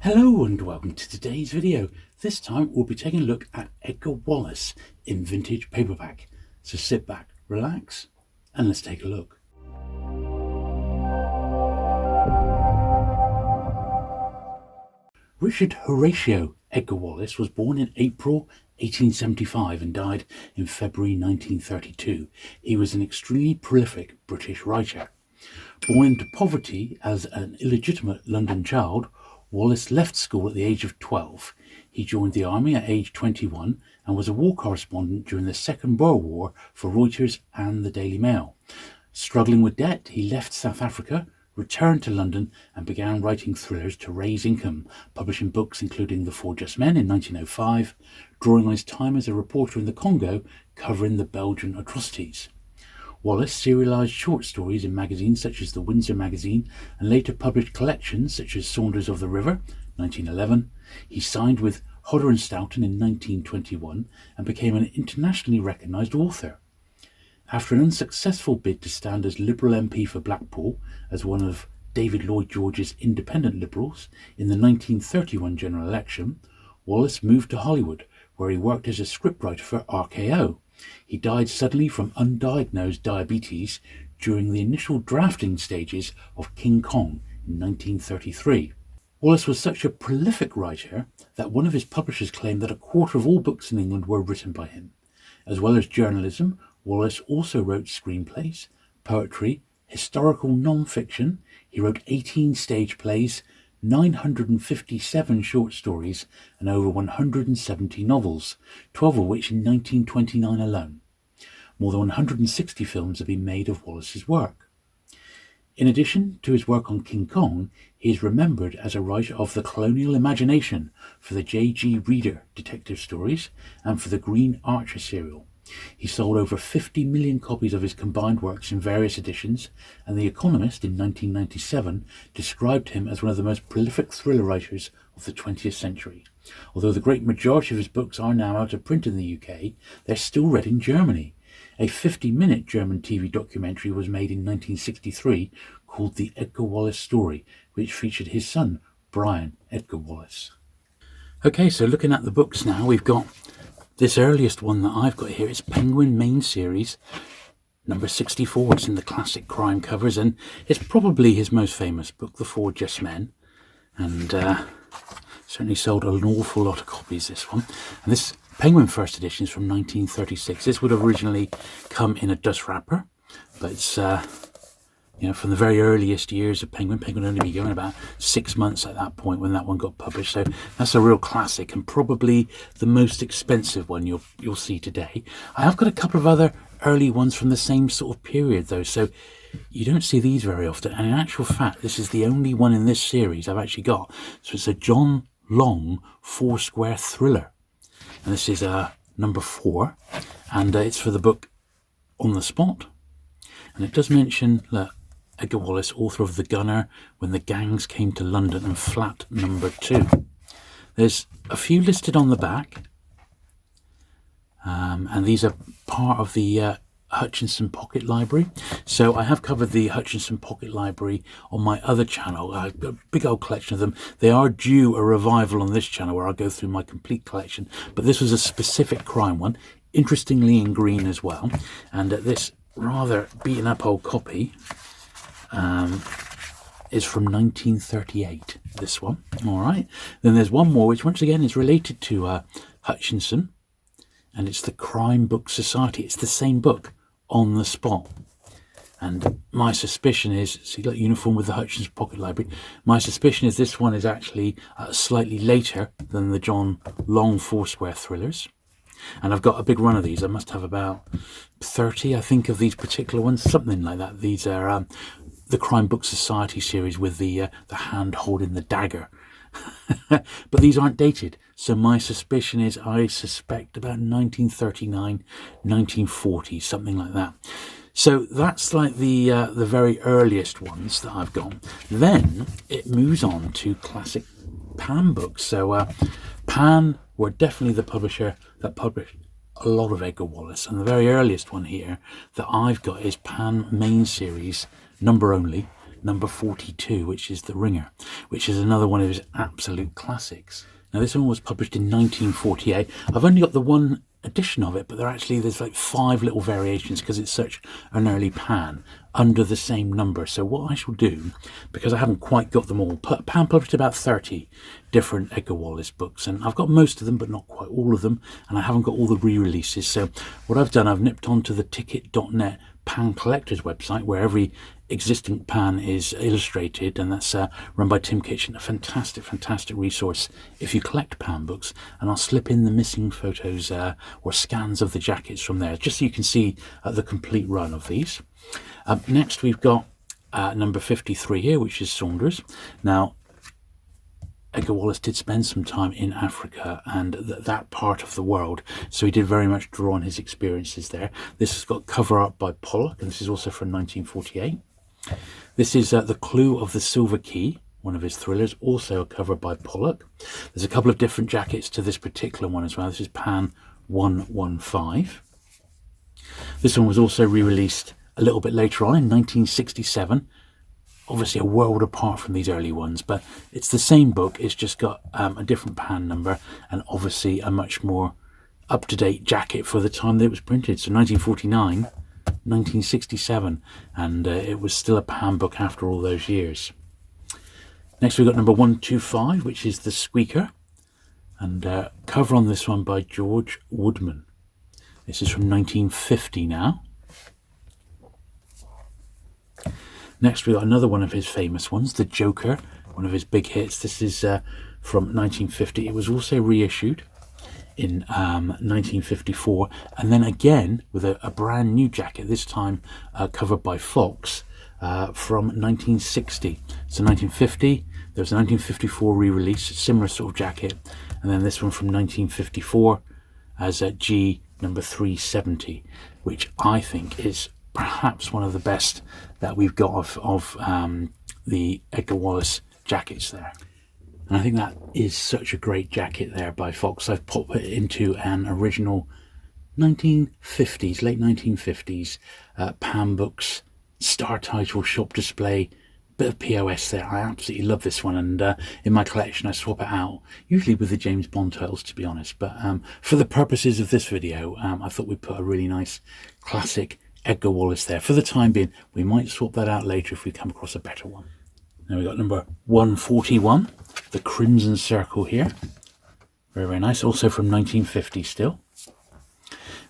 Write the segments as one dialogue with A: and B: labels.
A: Hello and welcome to today's video. This time we'll be taking a look at Edgar Wallace in vintage paperback. So sit back, relax, and let's take a look. Richard Horatio Edgar Wallace was born in April 1875 and died in February 1932. He was an extremely prolific British writer. Born into poverty as an illegitimate London child, Wallace left school at the age of 12. He joined the army at age 21 and was a war correspondent during the Second Boer War for Reuters and the Daily Mail. Struggling with debt, he left South Africa, returned to London and began writing thrillers to raise income, publishing books including The Four Just Men in 1905, drawing on his time as a reporter in the Congo covering the Belgian atrocities. Wallace serialised short stories in magazines such as the Windsor Magazine and later published collections such as Saunders of the River, 1911. He signed with Hodder and Stoughton in 1921 and became an internationally recognised author. After an unsuccessful bid to stand as Liberal MP for Blackpool as one of David Lloyd George's independent Liberals in the 1931 general election, Wallace moved to Hollywood, where he worked as a scriptwriter for RKO. He died suddenly from undiagnosed diabetes during the initial drafting stages of King Kong in 1933. Wallace was such a prolific writer that one of his publishers claimed that a quarter of all books in England were written by him. As well as journalism, Wallace also wrote screenplays, poetry, historical non-fiction. He wrote 18 stage plays, 957 short stories and over 170 novels, 12 of which in 1929 alone. More than 160 films have been made of Wallace's work. In addition to his work on King Kong, he is remembered as a writer of the colonial imagination for the J.G. Reader detective stories and for the Green Archer serial. He sold over 50 million copies of his combined works in various editions, and The Economist in 1997 described him as one of the most prolific thriller writers of the 20th century. Although the great majority of his books are now out of print in the UK, they're still read in Germany. A 50-minute German TV documentary was made in 1963 called The Edgar Wallace Story, which featured his son, Brian Edgar Wallace. Okay, so looking at the books now, we've got this earliest one that I've got here. It's Penguin main series, number 64. It's in the classic crime covers, and it's probably his most famous book, The Four Just Men, and certainly sold an awful lot of copies, this one. And this Penguin first edition is from 1936. This would have originally come in a dust wrapper, but it's from the very earliest years of Penguin. Penguin only be going about 6 months at that point when that one got published. So that's a real classic and probably the most expensive one you'll see today. I have got a couple of other early ones from the same sort of period though, so you don't see these very often. And in actual fact, this is the only one in this series I've actually got. So it's a John Long four-square thriller. And this is number 4, and it's for the book On the Spot. And it does mention that Edgar Wallace, author of The Gunner, When the Gangs Came to London, and Flat number 2. There's a few listed on the back, and these are part of the Hutchinson Pocket Library. So I have covered the Hutchinson Pocket Library on my other channel. I've got a big old collection of them. They are due a revival on this channel where I'll go through my complete collection, but this was a specific crime one, interestingly in green as well. And this rather beaten up old copy is from 1938, this one. All right, then there's one more which once again is related to Hutchinson, and it's the Crime Book Society. It's the same book, On the Spot. And my suspicion is, see that uniform with the Hutchinson Pocket Library, my suspicion is this one is actually slightly later than the John Long four-square thrillers. And I've got a big run of these. I must have about 30, I think, of these particular ones, something like that. These are the Crime Book Society series with the hand holding the dagger. But these aren't dated, so my suspicion is I suspect about 1939, 1940, something like that. So that's like the very earliest ones that I've got. Then it moves on to classic Pan books. So Pan were definitely the publisher that published a lot of Edgar Wallace, and the very earliest one here that I've got is Pan main series, number only, number 42, which is The Ringer, which is another one of his absolute classics. Now this one was published in 1948. I've only got the one edition of it, but there's like 5 little variations because it's such an early Pan under the same number. So what I shall do, because I haven't quite got them all, Pan published about 30 different Edgar Wallace books, and I've got most of them but not quite all of them, and I haven't got all the re-releases. So what I've done, I've nipped onto the ticket.net Pan Collectors website, where every existing Pan is illustrated, and that's run by Tim Kitchen. A fantastic resource if you collect Pan books, and I'll slip in the missing photos or scans of the jackets from there, just so you can see the complete run of these. Next we've got number 53 here, which is Saunders. Now Edgar Wallace did spend some time in Africa and that part of the world, so he did very much draw on his experiences there. This has got cover art by Pollock, and this is also from 1948. This is The Clue of the Silver Key, one of his thrillers, also a cover by Pollock. There's a couple of different jackets to this particular one as well. This is Pan 115. This one was also re-released a little bit later on in 1967. Obviously a world apart from these early ones, but it's the same book. It's just got a different Pan number, and obviously a much more up-to-date jacket for the time that it was printed. So 1949, 1967, and it was still a Pan book after all those years. Next we've got number 125, which is The Squeaker, and cover on this one by George Woodman. This is from 1950 now. Next we've got another one of his famous ones, The Joker, one of his big hits. This is from 1950. It was also reissued in 1954, and then again with a brand new jacket, this time covered by Fox, from 1960. So 1950, there was a 1954 re-release, similar sort of jacket, and then this one from 1954 as G number 370, which I think is perhaps one of the best that we've got of the Edgar Wallace jackets there. And I think that is such a great jacket there by Fox. I've put it into an original 1950s, late 1950s Pan Books star title shop display, bit of POS there. I absolutely love this one, and in my collection I swap it out, usually with the James Bond titles, to be honest, but for the purposes of this video, I thought we'd put a really nice classic Edgar Wallace there. For the time being, we might swap that out later if we come across a better one. Now we've got number 141, The Crimson Circle here. Very nice, also from 1950 still.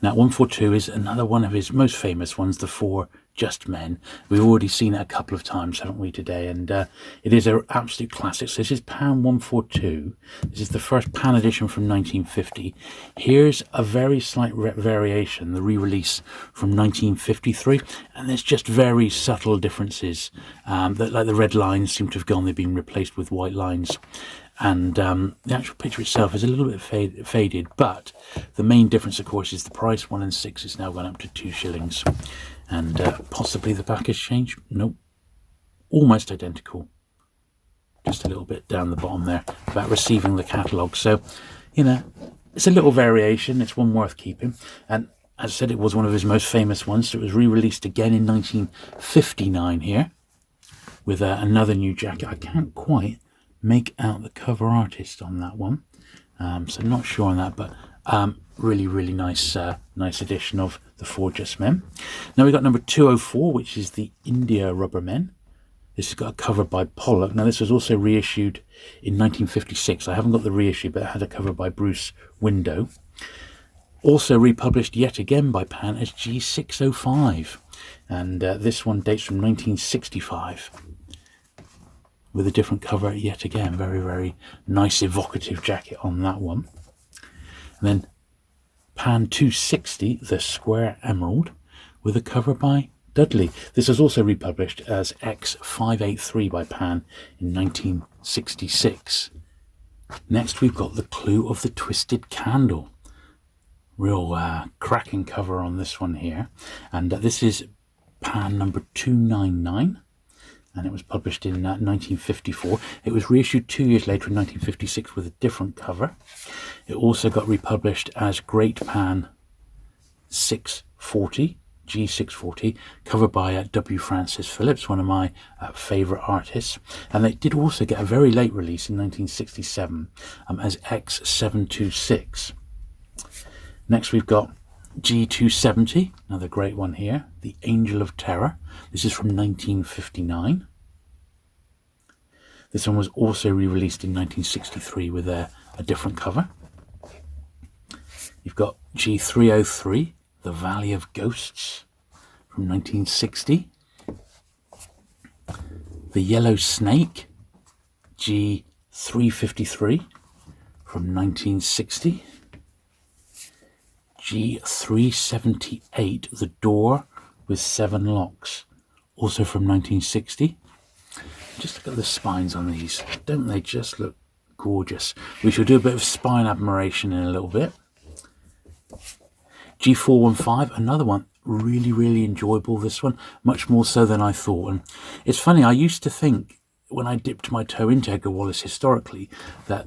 A: Now 142 is another one of his most famous ones, The Four Just Men. We've already seen it a couple of times, haven't we, today? And it is an absolute classic. So this is Pan 142. This is the first Pan edition from 1950. Here's a very slight variation, the re-release from 1953. And there's just very subtle differences. That, like the red lines seem to have gone. They've been replaced with white lines. And the actual picture itself is a little bit faded, but the main difference, of course, is the price. 1 and 6 has now gone up to 2 shillings. And possibly the back has changed. Nope, almost identical, just a little bit down the bottom there about receiving the catalogue. So, you know, it's a little variation. It's one worth keeping, and as I said, it was one of his most famous ones. So it was re-released again in 1959 here with another new jacket. I can't quite make out the cover artist on that one, so I'm not sure on that, but really nice edition of The Four Just Men. Now we've got number 204, which is The India Rubber Men. This has got a cover by Pollock. Now this was also reissued in 1956. I haven't got the reissue, but it had a cover by Bruce Window. Also republished yet again by Pan as G605, and this one dates from 1965. With a different cover yet again. Very nice evocative jacket on that one. And then Pan 260, The Square Emerald, with a cover by Dudley. This was also republished as X583 by Pan in 1966. Next we've got The Clue of the Twisted Candle. Real cracking cover on this one here. And this is Pan number 299. And it was published in 1954. It was reissued 2 years later in 1956 with a different cover. It also got republished as Great Pan 640 G640, covered by W. Francis Phillips, one of my favourite artists. And they did also get a very late release in 1967 as X726. Next we've got G270, another great one here, The Angel of Terror. This is from 1959. This one was also re-released in 1963 with a different cover. You've got G303, The Valley of Ghosts, from 1960. The Yellow Snake, G353, from 1960. G378, The Door with 7 Locks, also from 1960. Just look at the spines on these. Don't they just look gorgeous? We shall do a bit of spine admiration in a little bit. G415, another one. Really enjoyable, this one. Much more so than I thought. And it's funny, I used to think, when I dipped my toe into Edgar Wallace historically, that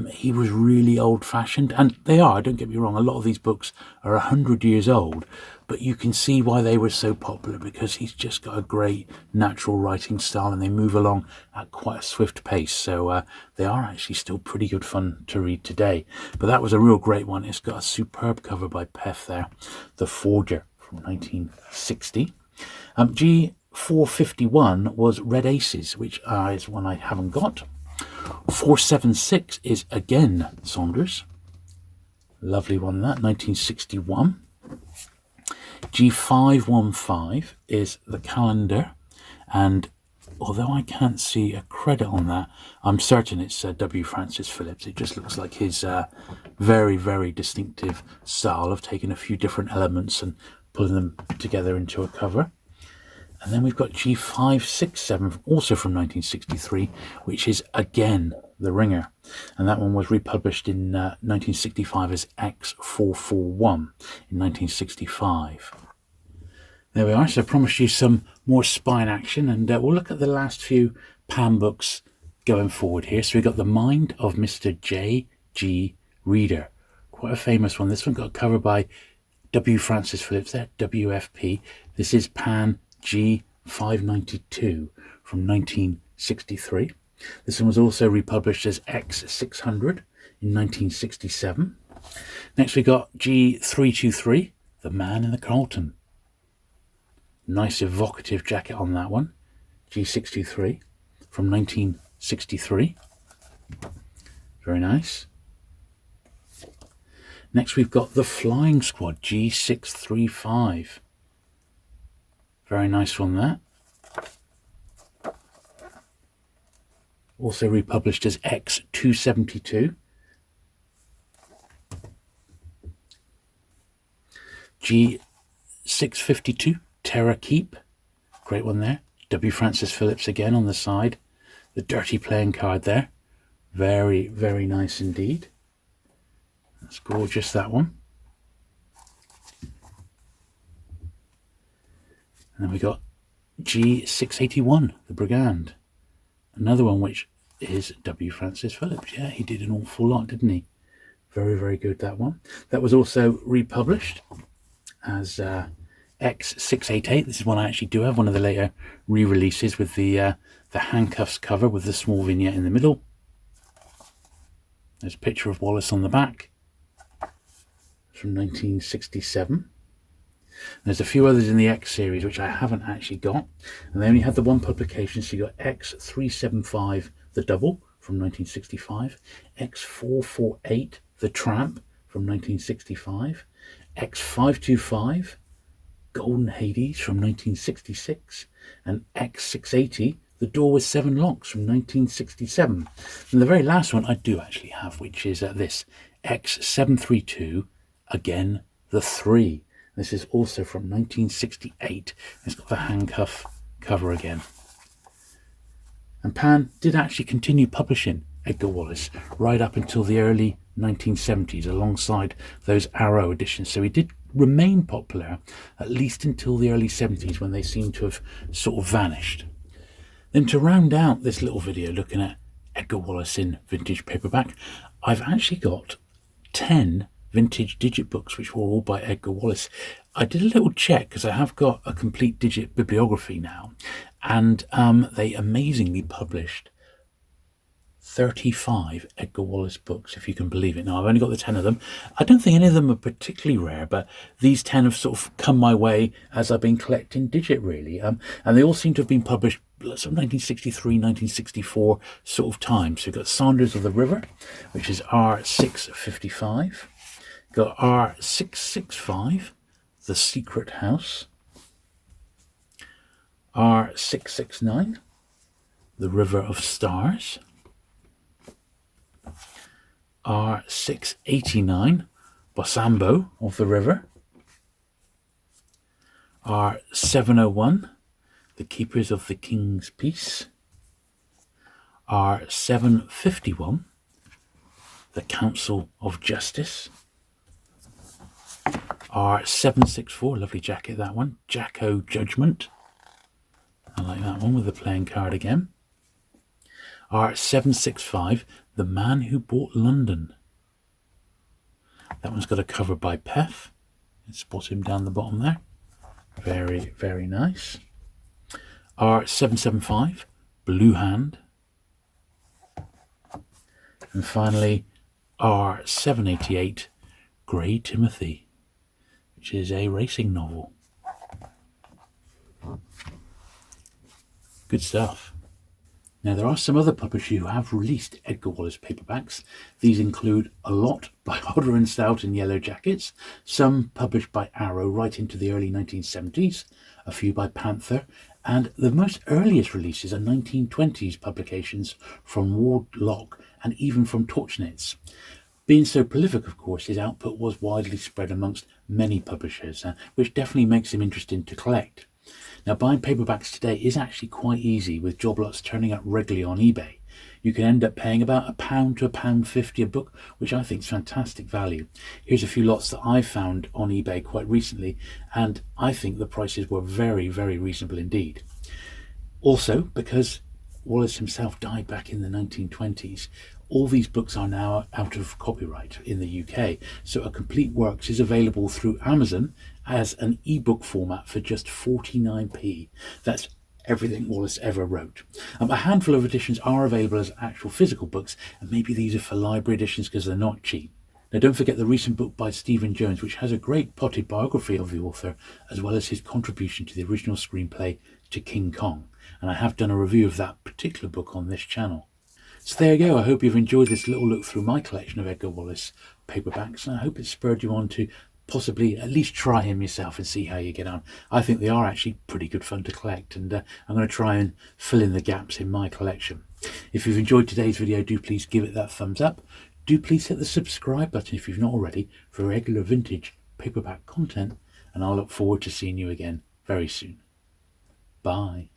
A: he was really old-fashioned, and they are, don't get me wrong, a lot of these books are 100 years old, but you can see why they were so popular, because he's just got a great natural writing style and they move along at quite a swift pace, so they are actually still pretty good fun to read today. But that was a real great one. It's got a superb cover by Pef there, The Forger, from 1960. G451 was Red Aces, which is one I haven't got. 476 is again Saunders. Lovely one, that, 1961. G515 is The Calendar, and although I can't see a credit on that, I'm certain it's W. Francis Phillips. It just looks like his very distinctive style of taking a few different elements and pulling them together into a cover. And then we've got G567, also from 1963, which is again The Ringer. And that one was republished in 1965 as X441 in 1965. There we are. So I promised you some more spine action, and we'll look at the last few Pan books going forward here. So we've got The Mind of Mr. J.G. Reader. Quite a famous one. This one got covered by W. Francis Phillips there, WFP. This is Pan G592 from 1963. This one was also republished as X600 in 1967. Next we got G323, The Man in the Carlton. Nice evocative jacket on that one. G623 from 1963. Very nice. Next we've got The Flying Squad, G635. Very nice one, that. Also republished as X272. G652, Terror Keep. Great one there. W. Francis Phillips again on the side. The dirty playing card there. Very nice indeed. That's gorgeous, that one. And then we got G681, The Brigand. Another one which is W. Francis Phillips. Yeah, he did an awful lot, didn't he? Very good, that one. That was also republished as X688. This is one I actually do have, one of the later re-releases with the handcuffs cover with the small vignette in the middle. There's a picture of Wallace on the back. It's from 1967. There's a few others in the X series which I haven't actually got, and they only had the one publication. So you got X375, The Double from 1965, X448, The Tramp from 1965, X525, Golden Hades from 1966, and X680, The Door with 7 Locks from 1967. And the very last one I do actually have, which is this X732, again The Three. This is also from 1968. It's got the handcuff cover again. And Pan did actually continue publishing Edgar Wallace right up until the early 1970s alongside those Arrow editions. So he did remain popular at least until the early 70s, when they seem to have sort of vanished. Then to round out this little video looking at Edgar Wallace in vintage paperback, I've actually got 10 vintage digit books, which were all by Edgar Wallace. I did a little check because I have got a complete digit bibliography now, and they amazingly published 35 Edgar Wallace books, if you can believe it. Now, I've only got the 10 of them. I don't think any of them are particularly rare, but these 10 have sort of come my way as I've been collecting digit, really. And they all seem to have been published sort of 1963, 1964 sort of time. So you've got Saunders of the River, which is R655. You've got R665, The Secret House. R669, The River of Stars. R689, Bosambo of the River. R701, The Keepers of the King's Peace. R751, The Council of Justice. R764, lovely jacket, that one, Jacko Judgment. I like that one with the playing card again. R765, The Man Who Bought London. That one's got a cover by Pef. You spot him down the bottom there. Very, very nice. R775, Blue Hand. And finally, R788, Grey Timothy, which is a racing novel. Good stuff. Now, there are some other publishers who have released Edgar Wallace paperbacks. These include a lot by Hodder and Stout and Yellow Jackets, some published by Arrow right into the early 1970s, a few by Panther, and the most earliest releases are 1920s publications from Ward Lock and even from Torchnitz. Being so prolific, of course, his output was widely spread amongst many publishers, which definitely makes him interesting to collect. Now, buying paperbacks today is actually quite easy, with job lots turning up regularly on eBay. You can end up paying about £1 to £1.50 a book, which I think is fantastic value. Here's a few lots that I've found on eBay quite recently, and I think the prices were very, very reasonable indeed. Also, because Wallace himself died back in the 1920s, all these books are now out of copyright in the UK, so a complete works is available through Amazon as an ebook format for just 49p. That's everything Wallace ever wrote. A handful of editions are available as actual physical books, and maybe these are for library editions because they're not cheap. Now, don't forget the recent book by Stephen Jones, which has a great potted biography of the author, as well as his contribution to the original screenplay to King Kong. And I have done a review of that particular book on this channel. So there you go. I hope you've enjoyed this little look through my collection of Edgar Wallace paperbacks, and I hope it spurred you on to possibly at least try him yourself and see how you get on. I think they are actually pretty good fun to collect, and I'm going to try and fill in the gaps in my collection. If you've enjoyed today's video, do please give it that thumbs up. Do please hit the subscribe button if you've not already for regular vintage paperback content, and I'll look forward to seeing you again very soon. Bye.